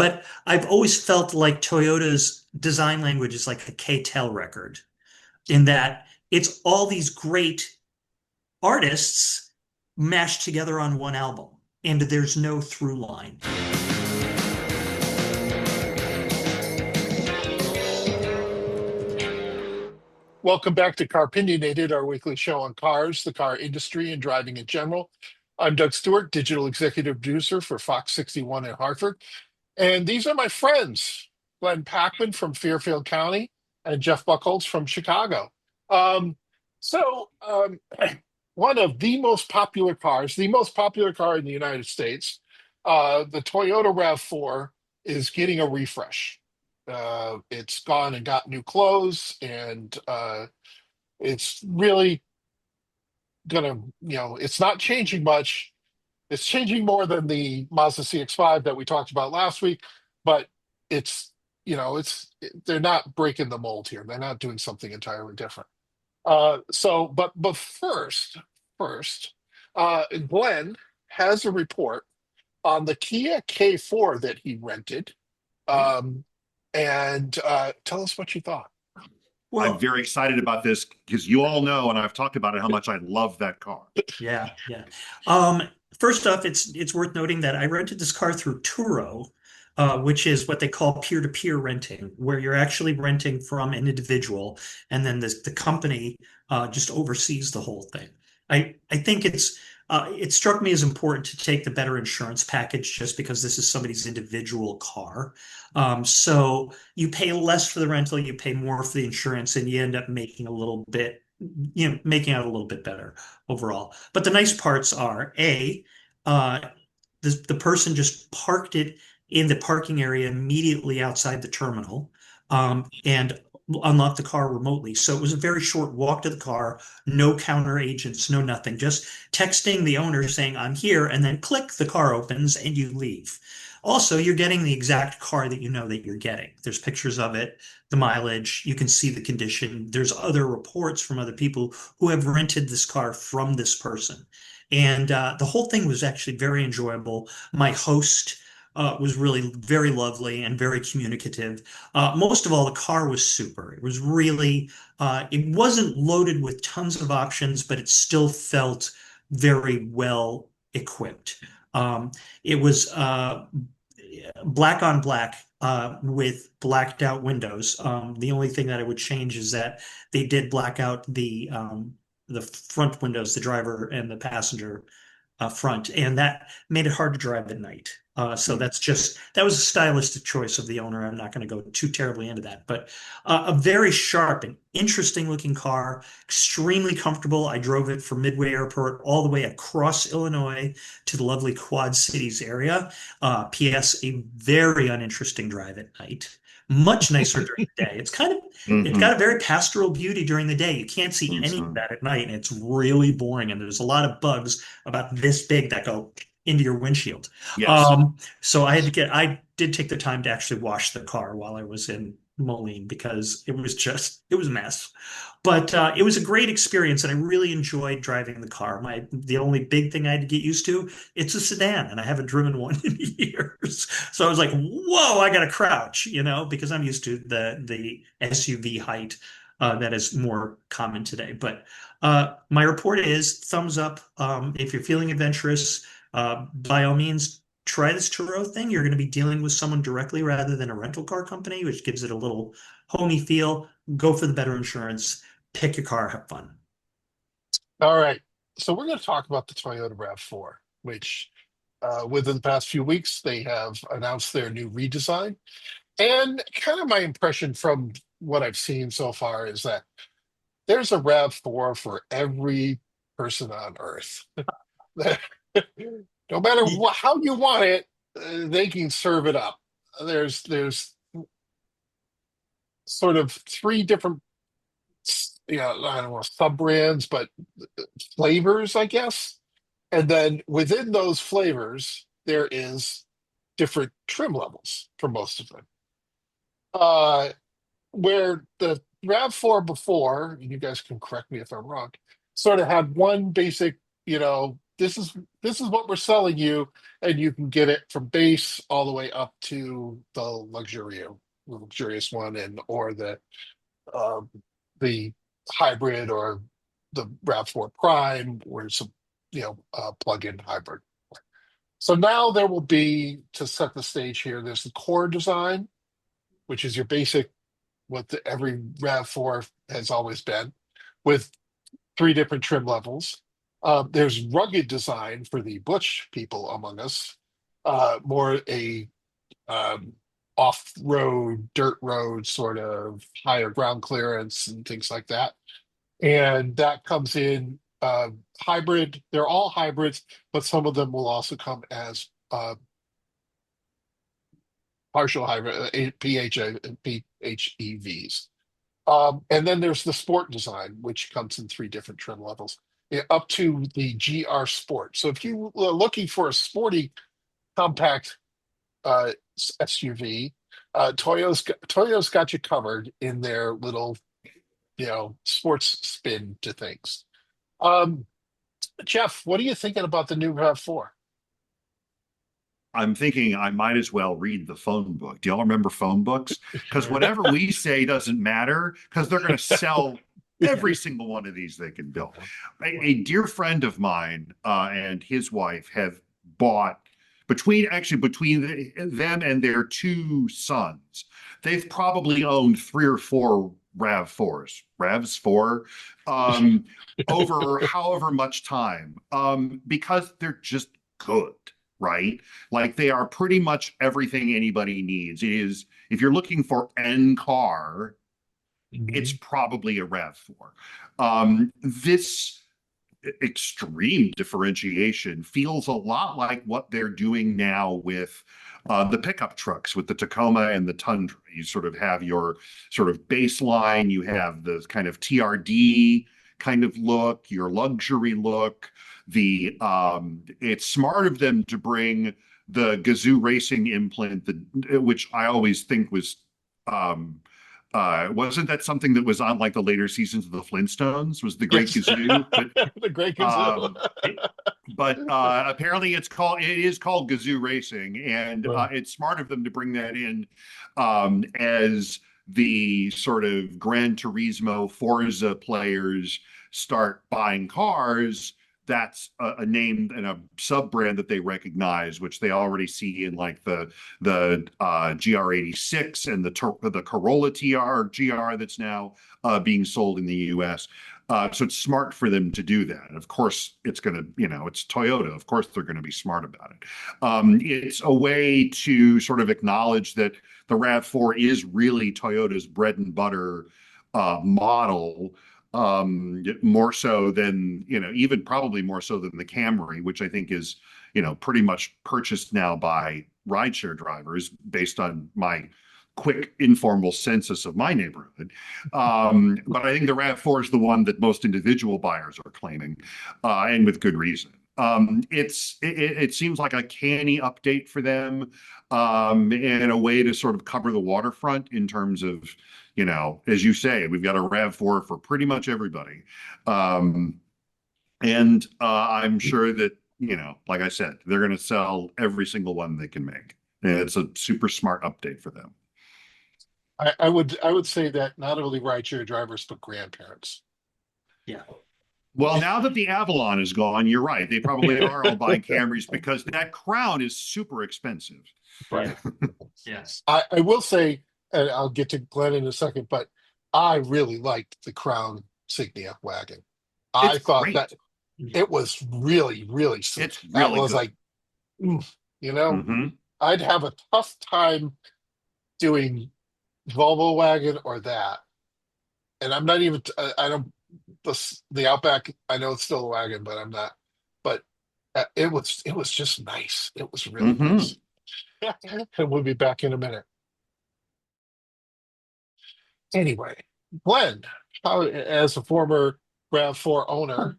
But I've always felt like Toyota's design language is like a K-tel record in that it's all these great artists mashed together on one album, and there's no through line. Welcome back to Car-Pinionated, our weekly show on cars, the car industry, and driving in general. I'm Doug Stewart, digital executive producer for Fox 61 in Hartford. And these are my friends, Glenn Packman from Fairfield County and Jeff Buchholz from Chicago. Um, so, um, one of the most popular cars, the most popular car in the United States, the Toyota RAV4, is getting a refresh. It's gone and got new clothes, and it's really gonna, it's not changing much. It's changing more than the Mazda CX-5 that we talked about last week, but it's, they're not breaking the mold here. They're not doing something entirely different. But first, Glenn has a report on the Kia K4 that he rented. Um, and tell us what you thought. I'm Well, very excited about this because you all know, and I've talked about it, how much I love that car. yeah, yeah. Um, First off, it's worth noting that I rented this car through Turo, which is what they call peer-to-peer renting, where you're actually renting from an individual, and then the company just oversees the whole thing. I think it struck me as important to take the better insurance package just because this is somebody's individual car. So you pay less for the rental, you pay more for the insurance, and you end up making a little bit, making out a little bit better overall. But the nice parts are uh, the person just parked it in the parking area immediately outside the terminal, and unlocked the car remotely. So it was a very short walk to the car, no counter agents, no nothing, just texting the owner saying, I'm here, and then click, the car opens and you leave. Also, you're getting the exact car that you know that you're getting. There's pictures of it, the mileage, you can see the condition. There's other reports from other people who have rented this car from this person. And the whole thing was actually very enjoyable. My host was really very lovely and very communicative. Most of all, the car was super. It was really, it wasn't loaded with tons of options, but it still felt very well equipped. It was black on black with blacked out windows. The only thing that I would change is that they did black out the front windows, the driver and the passenger front, and that made it hard to drive at night. So that was a stylistic choice of the owner. I'm not going to go too terribly into that, but a very sharp and interesting looking car, extremely comfortable. I drove it from Midway Airport all the way across Illinois to the lovely Quad Cities area. P.S. A very uninteresting drive at night. Much nicer during the day. It's Hmm. got a very pastoral beauty during the day. You can't see any of that at night, and it's really boring. And there's a lot of bugs about this big that go into your windshield. Yes. So I did take the time to actually wash the car while I was in Moline because it was a mess. But it was a great experience, and I really enjoyed driving the car. The only big thing I had to get used to, it's a sedan, and I haven't driven one in years. So I was like, whoa, I got to crouch, because I'm used to the SUV height that is more common today. But my report is thumbs up. If you're feeling adventurous, by all means, try this Turo thing. You're going to be dealing with someone directly rather than a rental car company, which gives it a little homey feel. Go for the better insurance. Pick your car, have fun. All right. So we're going to talk about the Toyota RAV4, which within the past few weeks, they have announced their new redesign. And kind of my impression from what I've seen so far is that there's a RAV4 for every person on Earth. No matter how you want it, they can serve it up. There's sort of three different, I don't know, sub brands, but flavors, I guess. And then within those flavors, there is different trim levels for most of them. Uh, where the RAV4 before, and you guys can correct me if I'm wrong, sort of had one basic, this is what we're selling you, and you can get it from base all the way up to the luxurious one, and or um, the hybrid or the RAV4 Prime, or some plug-in hybrid. So now there will be, to set the stage here, there's the core design, which is your basic, every RAV4 has always been, with three different trim levels. There's rugged design for the butch people among us, more a off-road, dirt road sort of higher ground clearance and things like that. And that comes in hybrid. They're all hybrids, but some of them will also come as partial hybrid, PHEVs. And then there's the sport design, which comes in three different trim levels, up to the GR Sport. So if you are looking for a sporty compact SUV, Toyo's got you covered in their little, sports spin to things. Jeff, what are you thinking about the new RAV4? I'm thinking I might as well read the phone book. Do y'all remember phone books? Because whatever we say doesn't matter, because they're going to sell every single one of these they can build. A dear friend of mine and his wife have bought, between them and their two sons, they've probably owned 3 or 4 RAV4s, RAVs4, over however much time, because they're just good. Right? Like they are pretty much everything anybody needs. It is, if you're looking for N car, it's probably a RAV4. This extreme differentiation feels a lot like what they're doing now with the pickup trucks, with the Tacoma and the Tundra. You sort of have your sort of baseline, you have the kind of TRD kind of look, your luxury look. It's smart of them to bring the Gazoo racing implant, which I always think was wasn't that something that was on like the later seasons of the Flintstones? Was the Great Gazoo? But the Great Gazoo. but apparently it is called Gazoo Racing, and it's smart of them to bring that in as the sort of Gran Turismo Forza players start buying cars. That's a name and a sub brand that they recognize, which they already see in like the GR86 and the Corolla GR that's now being sold in the US. So it's smart for them to do that. And of course, it's going to, it's Toyota. Of course, they're going to be smart about it. It's a way to sort of acknowledge that the RAV4 is really Toyota's bread and butter model. More so than, even probably more so than the Camry, which I think is, pretty much purchased now by rideshare drivers based on my quick informal census of my neighborhood. But I think the RAV4 is the one that most individual buyers are claiming, and with good reason. It seems like a canny update for them, and a way to sort of cover the waterfront in terms of, as you say, we've got a RAV4 for pretty much everybody. And I'm sure that, like I said, they're going to sell every single one they can make. And it's a super smart update for them. I would say that not only rideshare drivers, but grandparents. Yeah. Well, now that the Avalon is gone, you're right. They probably are all buying Camrys because that Crown is super expensive. Right. Yes. I will say, and I'll get to Glenn in a second, but I really liked the Crown Signia wagon. I thought great. that it was really, really sweet. It's That really was good. like, I'd have a tough time doing Volvo wagon or that. And I'm not even, I don't, the Outback, I know it's still a wagon, but I'm not. But it was just nice. It was really nice. And we'll be back in a minute. Anyway, Glenn, as a former RAV4 owner,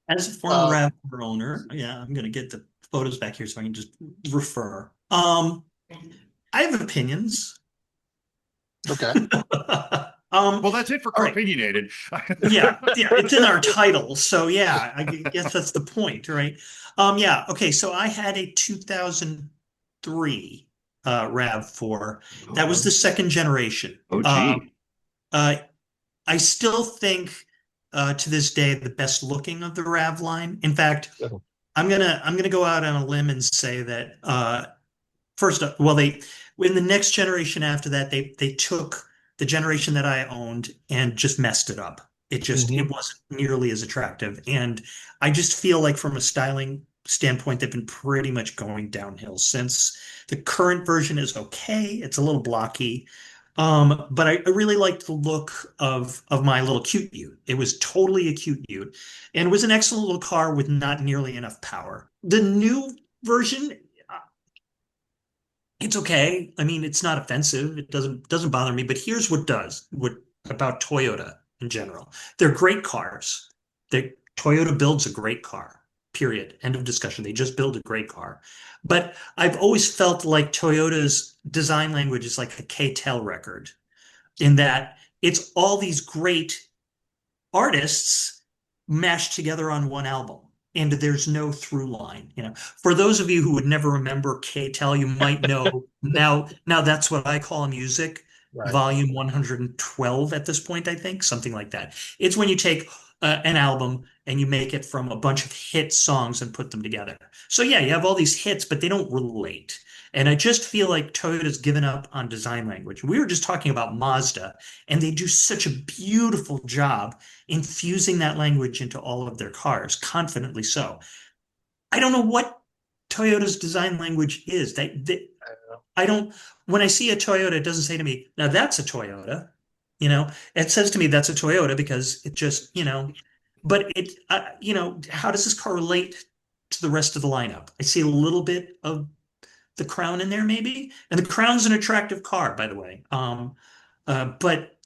As a former RAV4 owner, yeah, I'm going to get the photos back here so I can just refer. I have opinions. okay. Well, that's it for All right. Car-Pinionated. Yeah, it's in our title. So yeah, I guess that's the point, right? Yeah, okay, so I had a 2003 RAV4. That was the second generation. Oh, gee. Uh, I still think to this day the best looking of the RAV line. In fact, I'm gonna go out on a limb and say that first up, well, they in the next generation after that, they took the generation that I owned and just messed it up. It wasn't nearly as attractive. And I just feel like from a styling standpoint, they've been pretty much going downhill since. The current version is okay. It's a little blocky. But I really liked the look of my little cute Ute. It was totally a cute Ute, and it was an excellent little car with not nearly enough power. The new version, it's okay. I mean, it's not offensive. It doesn't bother me. But here's what about Toyota in general. They're great cars. Toyota builds a great car. Period. End of discussion. They just build a great car. But I've always felt like Toyota's design language is like a K-Tel record in that it's all these great artists mashed together on one album. And there's no through line. For those of you who would never remember K-Tel, you might know now that's what I call music, Right. volume 112 at this point, I think, something like that. It's when you take an album and you make it from a bunch of hit songs and put them together. So yeah, you have all these hits, but they don't relate. And I just feel like Toyota's given up on design language. We were just talking about Mazda, and they do such a beautiful job infusing that language into all of their cars, confidently so. I don't know what Toyota's design language is. I don't, when I see a Toyota, it doesn't say to me, now that's a Toyota. It says to me that's a Toyota because it just, but how does this car relate to the rest of the lineup? I see a little bit of the Crown in there, maybe. And the Crown's an attractive car, by the way. But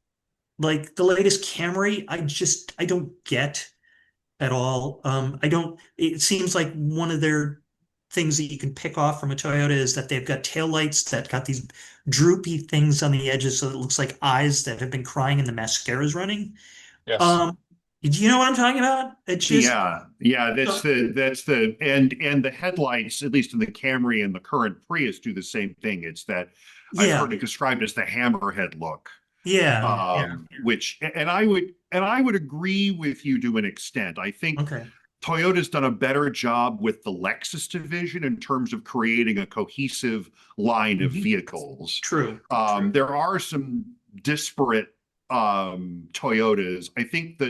like the latest Camry, I don't get at all. It seems like one of their things that you can pick off from a Toyota is that they've got taillights that got these droopy things on the edges, so it looks like eyes that have been crying and the mascara is running. Yes. Do you know what I'm talking about? It's just yeah, that's and the headlights, at least in the Camry and the current Prius, do the same thing. It's that I've yeah, heard it described as the hammerhead look. yeah. Which and I would agree with you to an extent. I think Okay. Toyota's done a better job with the Lexus division in terms of creating a cohesive line of vehicles. True. There are some disparate Toyotas. I think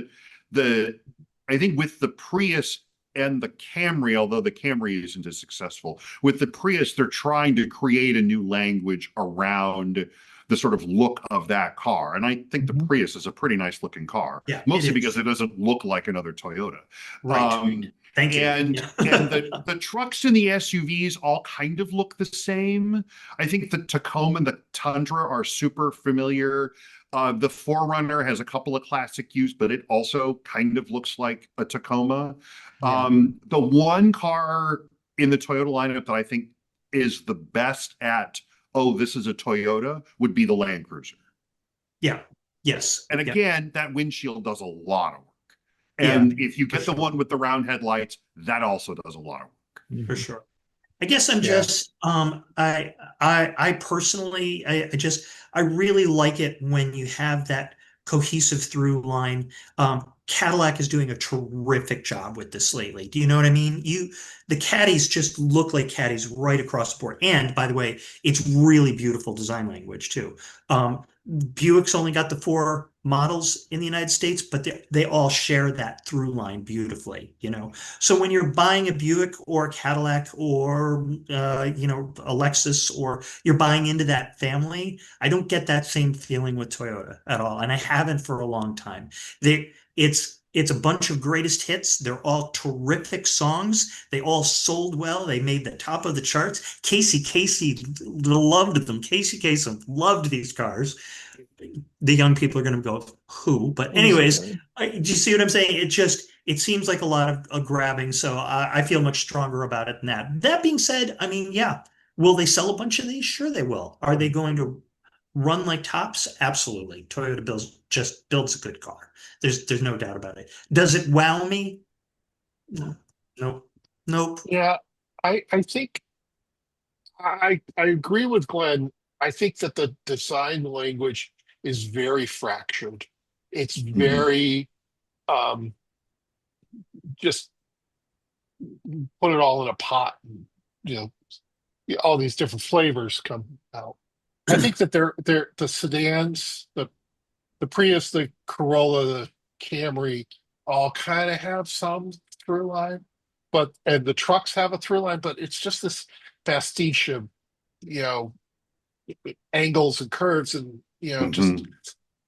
with the Prius and the Camry, although the Camry isn't as successful, with the Prius, they're trying to create a new language around the sort of look of that car. And I think the Prius is a pretty nice looking car, Yeah, mostly because it doesn't look like another Toyota. Right. Thank you. And Yeah. and the trucks and the SUVs all kind of look the same. I think the Tacoma and the Tundra are super familiar. The 4Runner has a couple of classic use, but it also kind of looks like a Tacoma. Yeah. The one car in the Toyota lineup that I think is the best at, oh, this is a Toyota, would be the Land Cruiser. Yeah. Yes. And Yeah. again, that windshield does a lot of work. Yeah, And if you get for the one with the round headlights, that also does a lot of work. for sure. I guess I'm Yeah. just I personally I really like it when you have that cohesive through line. Cadillac is doing a terrific job with this lately. Do you know what I mean? The Caddies just look like Caddies right across the board. And by the way, it's really beautiful design language too. Buick's only got the 4 models in the United States, but they all share that through line beautifully. So when you're buying a Buick or a Cadillac or a Lexus, or you're buying into that family, I don't get that same feeling with Toyota at all, and I haven't for a long time. It's a bunch of greatest hits. They're all terrific songs. They all sold well. They made the top of the charts. Casey Kasem loved them. Casey Kasem loved these cars. The young people are going to go, who? But anyways, do you see what I'm saying? It seems like a lot of grabbing. So I feel much stronger about it than that. That being said, I mean, yeah, will they sell a bunch of these? Sure, they will. Are they going to run like tops? Absolutely. Toyota builds a good car. There's no doubt about it. Does it wow me? No. Nope. Nope. Yeah, I think I agree with Glenn. I think that the design language is very fractured. It's Mhm. very um just put it all in a pot and, you know, all these different flavors come out. I think that they're the sedans, the Prius, the Corolla, the Camry, all kind of have some through line, but and the trucks have a through line, but it's just this pastiche of, you know, angles and curves and, you know, just. Mhm.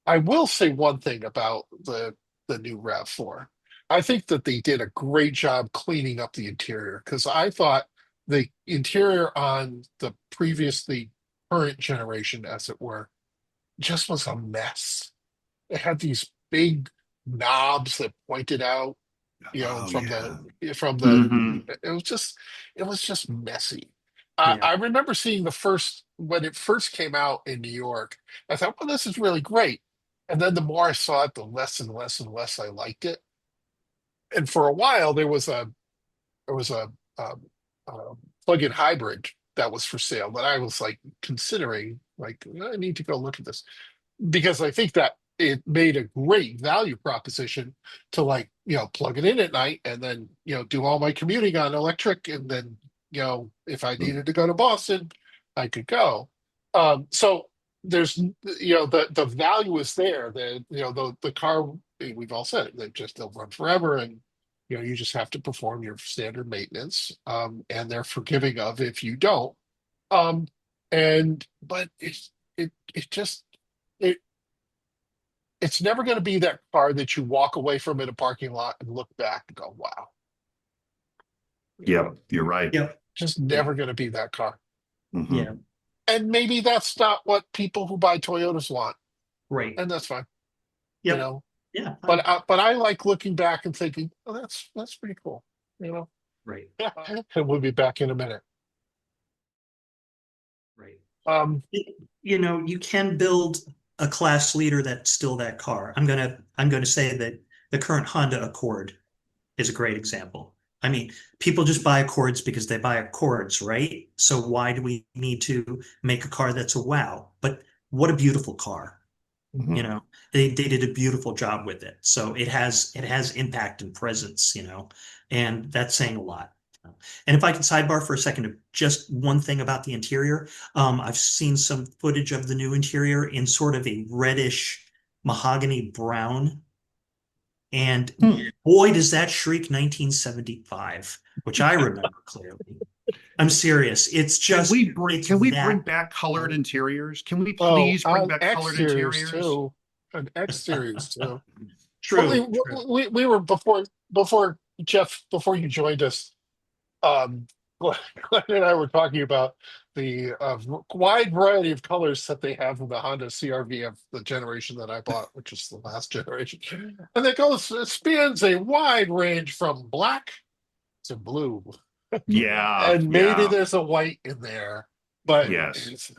I will say one thing about the new RAV4. I think that they did a great job cleaning up the interior because I thought the interior on the previously current generation, as it were, just was a mess. It had these big knobs that pointed out, you know, Oh yeah. from the Hmm. it was just messy. Yeah. I remember seeing the first when it first came out in New York. I thought, well, this is really great. And then the more I saw it, the less and less and less I liked it. And for a while, there was um, a plug-in hybrid that was for sale that I was like considering, like, I need to go look at this because I think that it made a great value proposition to, like, you know, plug it in at night and then, you know, do all my commuting on electric and then, you know, if I needed to go to Boston, I could go. So there's, you know, the value is there. The, you know, the car, we've all said it, they'll run forever, and, you know, you just have to perform your standard maintenance, and they're forgiving of if you don't. Um, and but it just it it's never going to be that car that you walk away from in a parking lot and look back and go, wow. You Yep, know, you're right. Yep. just Yeah. never going to be that car. Yeah. Hmm. And maybe that's not what people who buy Toyotas want, Right. and that's fine, you Yep. know. Yeah. But Fine. I like looking back and thinking, oh, that's pretty cool, you know. Right. And we'll be back in a minute. Right. Um, You know, you can build a class leader that's still that car. I'm gonna say that the current Honda Accord is a great example. I mean, people just buy Accords because they buy Accords, right? So why do we need to make a car that's a wow? But what a beautiful car. You Hmm. know, they did a beautiful job with it. So it has impact and presence, you know, and that's saying a lot. And if I can sidebar for a second, just one thing about the interior. I've seen some footage of the new interior in sort of a reddish mahogany brown. And boy, does that shriek 1975, which I remember clearly. I'm serious. It's Can we bring that. back colored interiors? Can we oh, please bring back X colored series interiors? too, an X series too. Well, True, true. we were before Jeff, before you joined us. Um, Glenn and I were talking about the wide variety of colors that they have in the Honda CRV of the generation that I bought, which is the last generation, and it spans a wide range from black to blue, Yeah, and maybe yeah, there's a white in there, but yes. it's,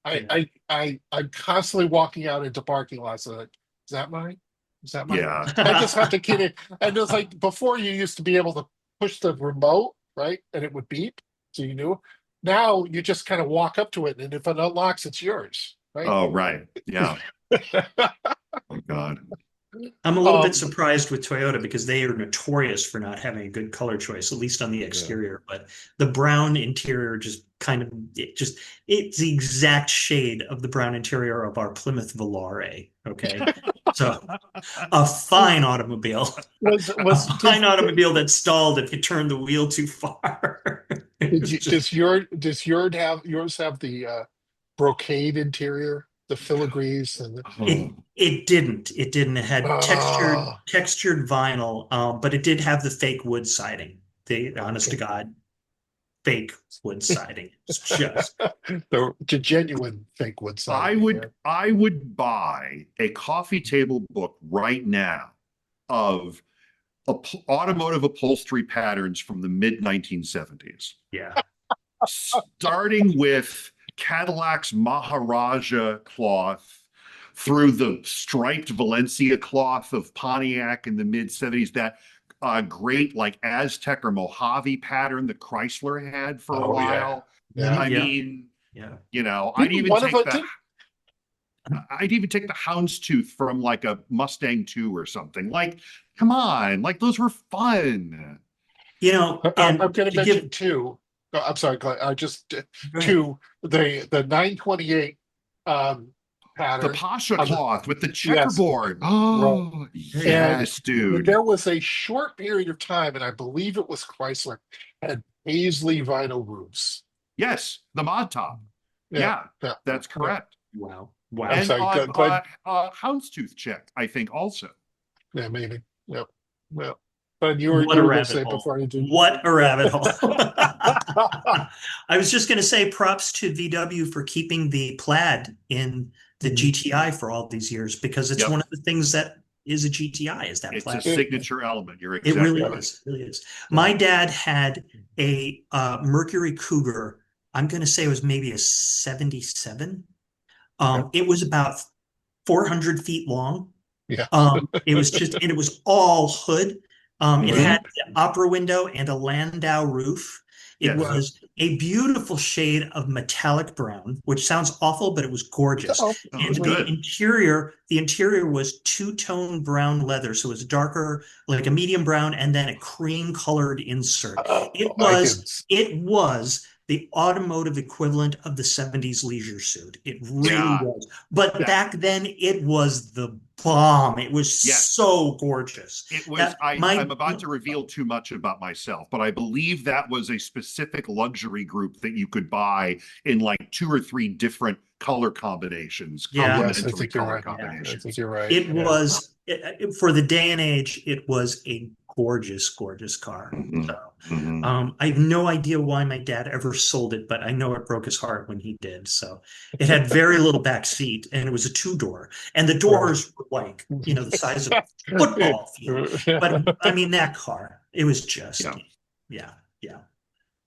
Yeah. I'm constantly walking out into parking lots and like, is that mine? Is that mine? Yeah. I just have to keep it. And it's like before you used to be able to push the remote, right? And it would beep. So you knew. Now you just kind of walk up to it, and if it unlocks, it's yours, right? Oh, right. Yeah. Oh, God. I'm a little bit um, surprised with Toyota because they are notorious for not having a good color choice, at least on the yeah. exterior. But the brown interior just it's the exact shade of the brown interior of our Plymouth Volare. Okay. So a fine automobile, a Was fine automobile that stalled if you turn the wheel too far. It's just yours have the brocade interior, the filigrees, and Oh, it didn't. It had oh, textured vinyl, but it did have the fake wood siding. The honest to okay. God fake wood siding. It's just The genuine fake wood siding. Yeah. I would buy a coffee table book right now of automotive upholstery patterns from the mid 1970s, yeah. starting with Cadillac's Maharaja cloth through the striped Valencia cloth of Pontiac in the mid 70s, that great like Aztec or Mojave pattern that Chrysler had for a Oh yeah, while. yeah. I Yeah. mean, Yeah. you know, Didn't one of it? I'd even take the houndstooth from like a Mustang 2 or something. Like, come on, like those were fun. I'm And going to to give, mention two. I'm sorry, Glenn, I just go ahead. two. The 928 um, The pattern. Pasha On the, cloth with the yes, checkerboard. right. Oh, And yes, dude. there was a short period of time, and I believe it was Chrysler, had paisley vinyl roofs. Yes, the mod top. Yeah, Yeah, yeah, that's yeah. correct. Wow. I'm Wow. And sorry, Glenn. houndstooth check, I think also. Yeah, maybe. Yep. Well, but What you a were going to rabbit say it hole. before you do. What a rabbit hole. I was just going to say props to VW for keeping the plaid in the Mhm. GTI for all these years, because it's Yep. one of the things that is a GTI, is that It's a plaid. signature element. You're It really exactly right. is. It really is. Yeah. My dad had a Mercury Cougar. I'm going to say it was maybe a 77. Yeah. It was about 400 feet long. Yeah. It was just, and it was all hood. It Mhm. had the opera window and a landau roof. It Yes. was a beautiful shade of metallic brown, which sounds awful, but it was gorgeous. Oh, Oh, And it's good. the interior was two-tone brown leather, so it was darker, like a medium brown, and then a cream-colored insert. oh, I can. It was the automotive equivalent of the 70s leisure suit. It really Yeah. was. But That back then, it was the bomb. It was yes. so gorgeous. It was, That I'm my about to reveal too much about myself, but I believe that was a specific luxury group that you could buy in like 2 or 3 different color combinations, Yeah. Yes, I complementary think you're color right. Yeah. I think combinations. you're right. It Yeah. was for the day and age, it was a gorgeous, gorgeous car. Mhm. So, Mhm. I have no idea why my dad ever sold it, but I know it broke his heart when he did. So it had very little back seat, and it was a two-door, and the Right. doors were like, the size of a football field. But I mean, that car, it was just, Yeah. yeah, yeah.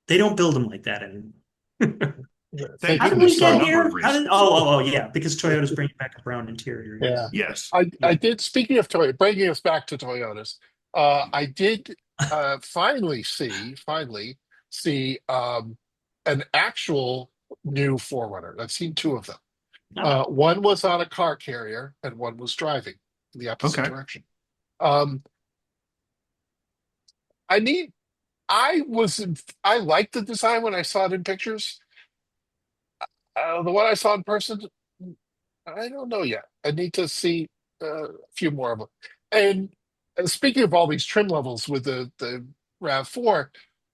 They don't build them like that anymore. Thank Thank How did goodness we goodness for a get not. number of here? reasons. Yeah, because Toyota's bringing back a brown interior. Yeah. Yes. I Yeah. did, speaking of Toyota, bringing us back to Toyotas, I did finally see an actual new Forerunner. I've seen two of them. Ah, One was on a car carrier and one was driving in the opposite Okay. direction. Um, I need, I was, I liked the design when I saw it in pictures. The one I saw in person, I don't know yet. I need to see a few more of them. And speaking of all these trim levels with the RAV4,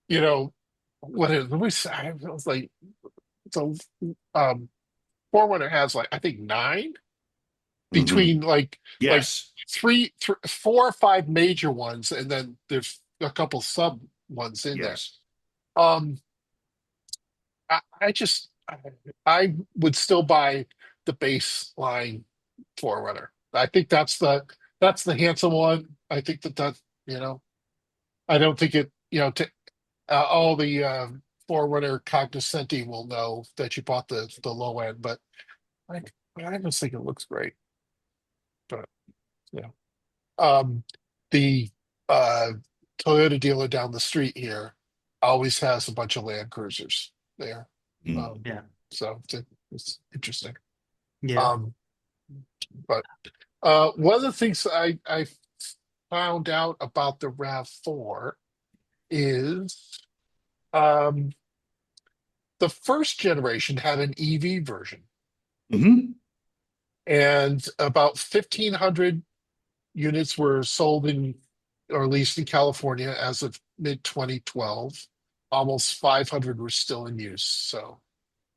you know, what is, let me say, I was like, so um, Forerunner has like I think 9 Mhm. between like Yes. three, 4 or 5 major ones, and then there's a couple sub ones in there. Yes. Um, I would still buy the baseline Forerunner. I think that's the handsome one. I think that I don't think it all the Forerunner cognoscenti will know that you bought the low end, but I I just think it looks great. But yeah, the uh, Toyota dealer down the street here always has a bunch of Land Cruisers there. Mm. Um, yeah, so it's interesting. yeah. Um, but one of the things I found out about the RAV4 is um, the first generation had an EV version, Mhm. and about 1,500 units were sold in or leased in California as of mid 2012. Almost 500 were still in use. So,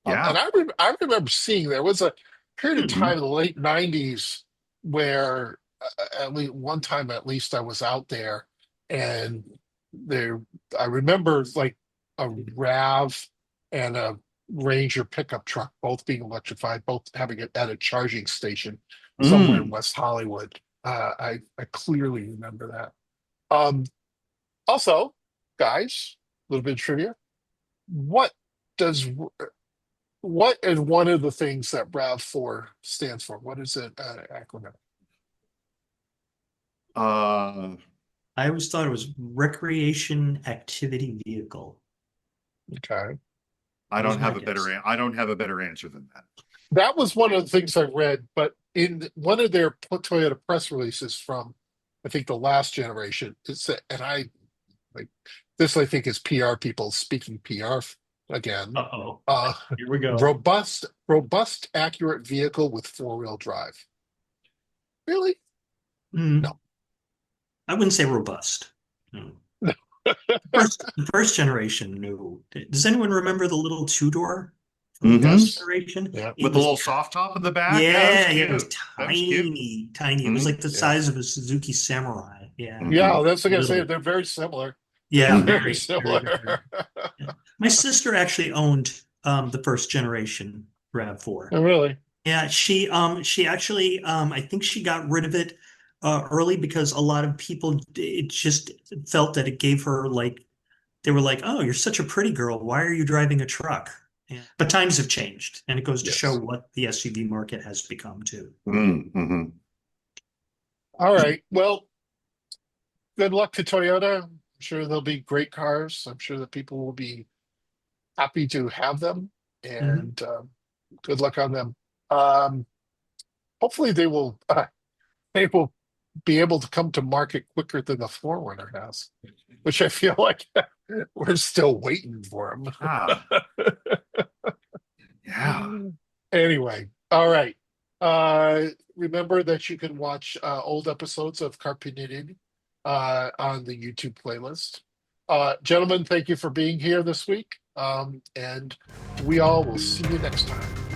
and Yeah. I remember seeing there was a period of time Mhm. in the late 90s where at least one time at least I was out there, and there I remember like a RAV and a Ranger pickup truck both being electrified, both having it at a charging station somewhere in Mm. West Hollywood. I clearly remember that. Um, Also, guys, a little bit of trivia. What does What is one of the things that RAV4 stands for? What is it, acronym? I always thought it was recreation activity vehicle. Okay. I That was don't my have a better, guess. I don't have a better answer than that. That was one of the things I read, but in one of their Toyota press releases from, I think, the last generation, it said, and I like this, I think, is PR people speaking PR again. Uh-oh. Uh, Here we go. robust, accurate vehicle with four-wheel drive. Really? Mm, No. I wouldn't say robust. No. The first generation, no. Does anyone remember the little two-door from the first Yes. generation? Yeah. It With the was little soft top in the back? Yeah, that was yeah, it was cute. That was cute. tiny, tiny. It was like the Yeah. size of a Suzuki Samurai. Yeah, Yeah, that's what I say. little. They're very similar. They're Yeah, very very, very, similar. very. Yeah. My sister actually owned the first generation RAV4. Oh, really? Yeah, she actually I think she got rid of it early because a lot of people it just felt that it gave her like they were like, "Oh, you're such a pretty girl. Why are you driving a truck?" Yeah. But times have changed, and it goes to show Yes. what the SUV market has become too. Mm-hmm. All right. Well, good luck to Toyota. I'm sure they'll be great cars. I'm sure that people will be happy to have them, Mhm. and good luck on them. Um, hopefully, they will be able to come to market quicker than the Forerunner has, which I feel like we're still waiting for Ah, yeah. them. Anyway, all right. Remember that you can watch old episodes of Car-Pinionated on the YouTube playlist. Gentlemen, thank you for being here this week. And we all will see you next time.